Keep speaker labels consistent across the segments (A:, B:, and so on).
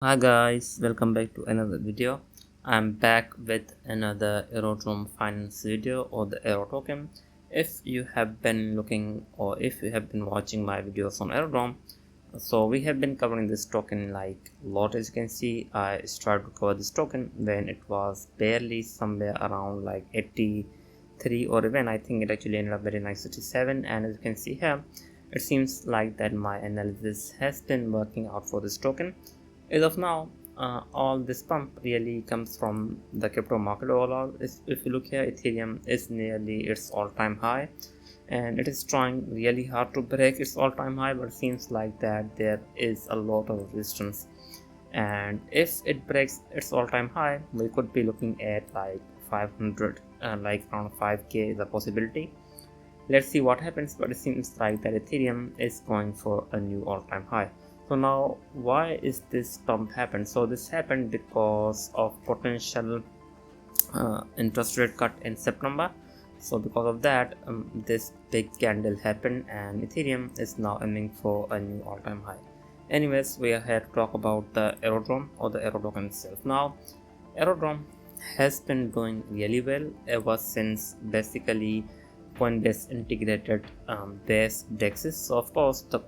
A: Hi guys, welcome back to another video. I'm back with another Aerodrome Finance video or the AERO token. If you have been looking or if you have been watching my videos on Aerodrome, so we have been covering this token like a lot. As you can see, I started to cover this token when it was barely somewhere around like 83, or even I think it actually ended up very nice 67. And as you can see here, it seems like that my analysis has been working out for this token. As of now, all this pump really comes from the crypto market overall. If you look here, Ethereum is nearly its all-time high, and it is trying really hard to break its all-time high, but it seems like that there is a lot of resistance. And if it breaks its all-time high, we could be looking at like 500, like around 5k is a possibility. Let's see what happens, but it seems like that Ethereum is going for a new all-time high. So now, why is this pump happened? So this happened because of potential interest rate cut in September. So because of that, this big candle happened, and Ethereum is now aiming for a new all-time high. Anyways, we are here to talk about the Aerodrome or the AERO token itself. Now, Aerodrome has been doing really well ever since basically Coinbase integrated base dexes. So of course the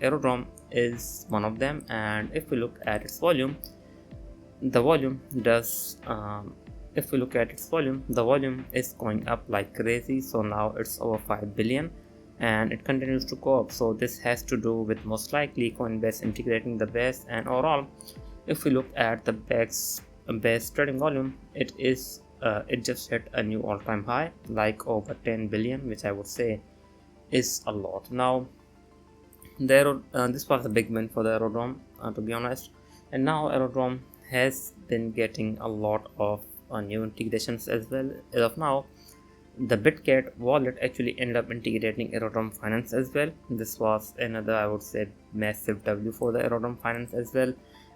A: Aerodrome is one of them, and if we look at its volume, the volume does if we look at its volume, the volume is going up like crazy. So now it's over 5 billion and it continues to go up. So this has to do with most likely Coinbase integrating the base. And overall, if we look at the base trading volume, it just hit a new all-time high, like over 10 billion, which I would say is a lot. Now, this was a big win for the Aerodrome, to be honest. And now Aerodrome has been getting a lot of new integrations as well. As of now, the Bitcat wallet actually ended up integrating Aerodrome Finance as well. This was another, I would say, massive W for the Aerodrome Finance as well.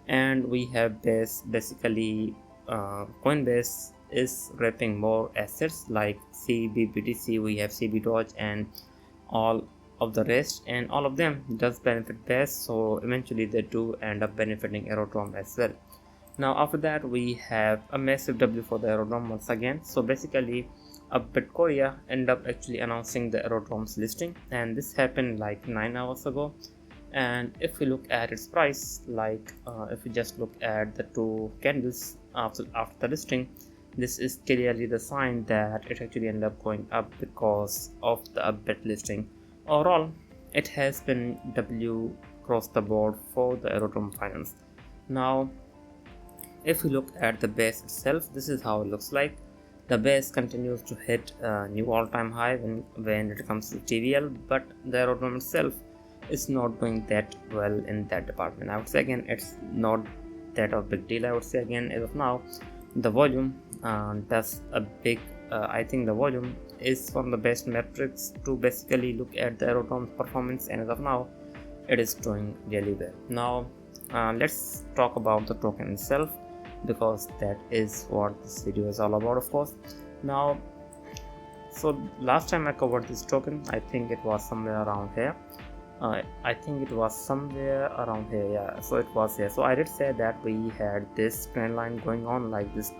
A: And we have basically Coinbase is wrapping more assets like CBBTC, we have CB and all of the rest, and all of them does benefit best. So eventually they do end up benefiting Aerodrome as well. Now after that, we have a massive W for the Aerodrome once again. So basically, Bitcoin ended up actually announcing the Aerodrome's listing, and this happened like 9 hours ago. And if we look at its price, like if we just look at the two candles after the listing, this is clearly the sign that it actually ended up going up because of the upbit listing. Overall, it has been W across the board for the Aerodrome Finance. Now, if we look at the base itself, this is how it looks like. The base continues to hit a new all-time high when it comes to TVL, but the Aerodrome itself is not doing that well in that department. I would say again, it's not that of big deal. I would say again, as of now, the volume does a big I think the volume is one of the best metrics to basically look at the Aerodrome's performance, and as of now it is doing really well. Now let's talk about the token itself, because that is what this video is all about, of course. Now, so last time I covered this token, I think it was somewhere around here. I think it was somewhere around here, yeah. So it was here. So I did say that we had this trend line going on, like this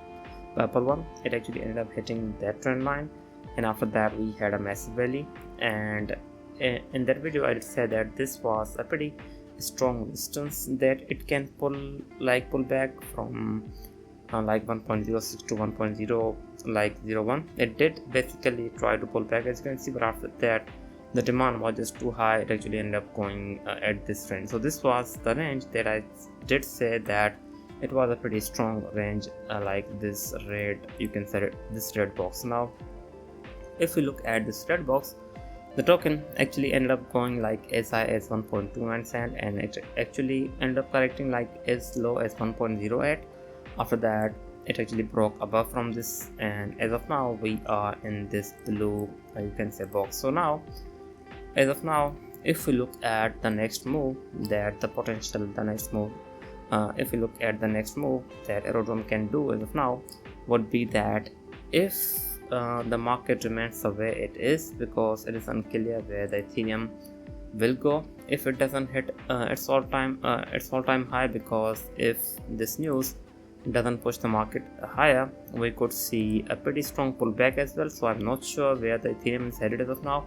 A: purple one. It actually ended up hitting that trend line, and after that we had a massive rally. And in that video I did say that this was a pretty strong resistance, that it can pull back from like 1.06 to 1.0 like 01. It did basically try to pull back, as you can see, but after that the demand was just too high. It actually ended up going at this trend. So this was the range that I did say that it was a pretty strong range, like this red, you can say this red box. Now if we look at this red box, the token actually ended up going like as high as 1.29 cent, and it actually ended up correcting like as low as 1.08. After that it actually broke above from this, and as of now we are in this blue, you can say, box. So now, as of now, if we look at the next move, that the potential, the next move, if we look at the next move that Aerodrome can do as of now, would be that if the market remains the way it is, because it is unclear where the Ethereum will go if it doesn't hit its all-time high, because if this news doesn't push the market higher, we could see a pretty strong pullback as well. So I'm not sure where the Ethereum is headed as of now,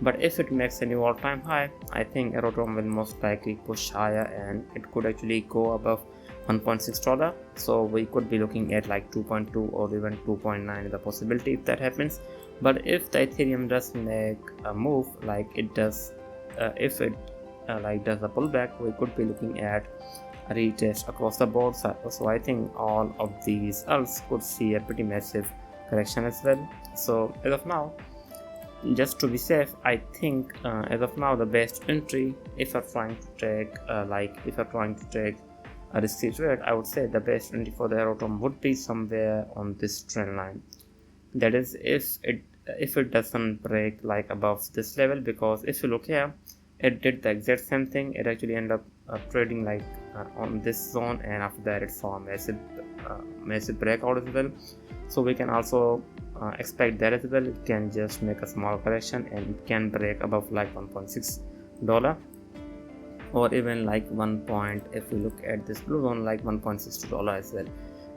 A: but if it makes a new all-time high, I think Aerodrome will most likely push higher, and it could actually go above $1.6. So we could be looking at like 2.2 or even 2.9 is a possibility if that happens. But if the Ethereum does make a move like it does, if it does a pullback, we could be looking at a retest across the board. So I think all of these alts could see a pretty massive correction as well. So as of now, just to be safe, I think as of now the best entry, if you're trying to take a risky trade, I would say the best entry for the Aerodrome would be somewhere on this trend line. That is, if it doesn't break like above this level, because if you look here, it did the exact same thing. It actually ended up trading like on this zone, and after that it saw a massive breakout as well. So we can also expect that as well. It can just make a small correction and it can break above like $1.6, or even like if we look at this blue zone, like $1.62 as well.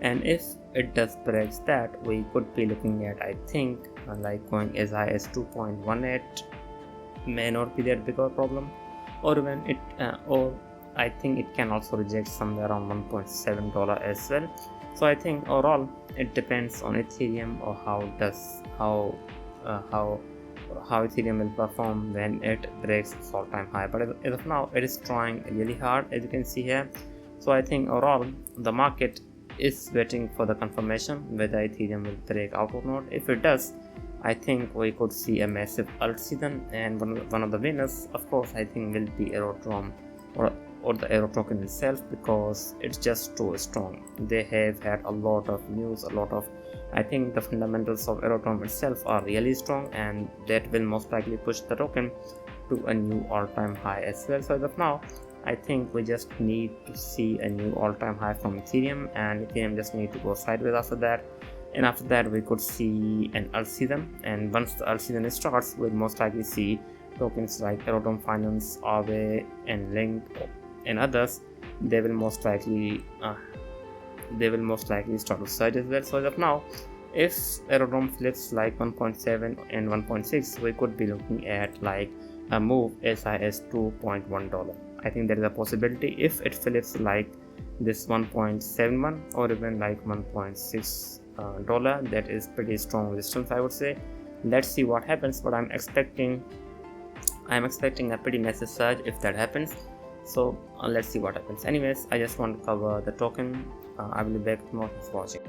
A: And if it does breaks that, we could be looking at, I think, like going as high as 2.18 may not be that big of a problem, or even or I think it can also reject somewhere around $1.7 as well. So I think overall it depends on Ethereum, or how Ethereum will perform when it breaks its all-time high. But as of now, it is trying really hard, as you can see here. So I think overall the market is waiting for the confirmation whether Ethereum will break out or not. If it does, I think we could see a massive alt season, and one of the winners, of course, I think will be Aerodrome or the AERO token itself, because it's just too strong. They have had a lot of news, I think the fundamentals of Aerodrome itself are really strong, and that will most likely push the token to a new all-time high as well. So as of now, I think we just need to see a new all-time high from Ethereum, and Ethereum just need to go sideways after that. And after that, we could see an alt season, and once the alt season starts, we'll most likely see tokens like Aerodrome Finance, AARO, and Link, and others. They will most likely start to surge as well. So as of now, if Aerodrome flips like 1.7 and 1.6, we could be looking at like a move as high as $2.1. I think there is a possibility. If it flips like this 1.71 or even like $1.6, that is pretty strong resistance, I would say. Let's see what happens, but I'm expecting a pretty massive surge if that happens. So let's see what happens. Anyways, I just want to cover the token. I will be back tomorrow. Thanks for watching.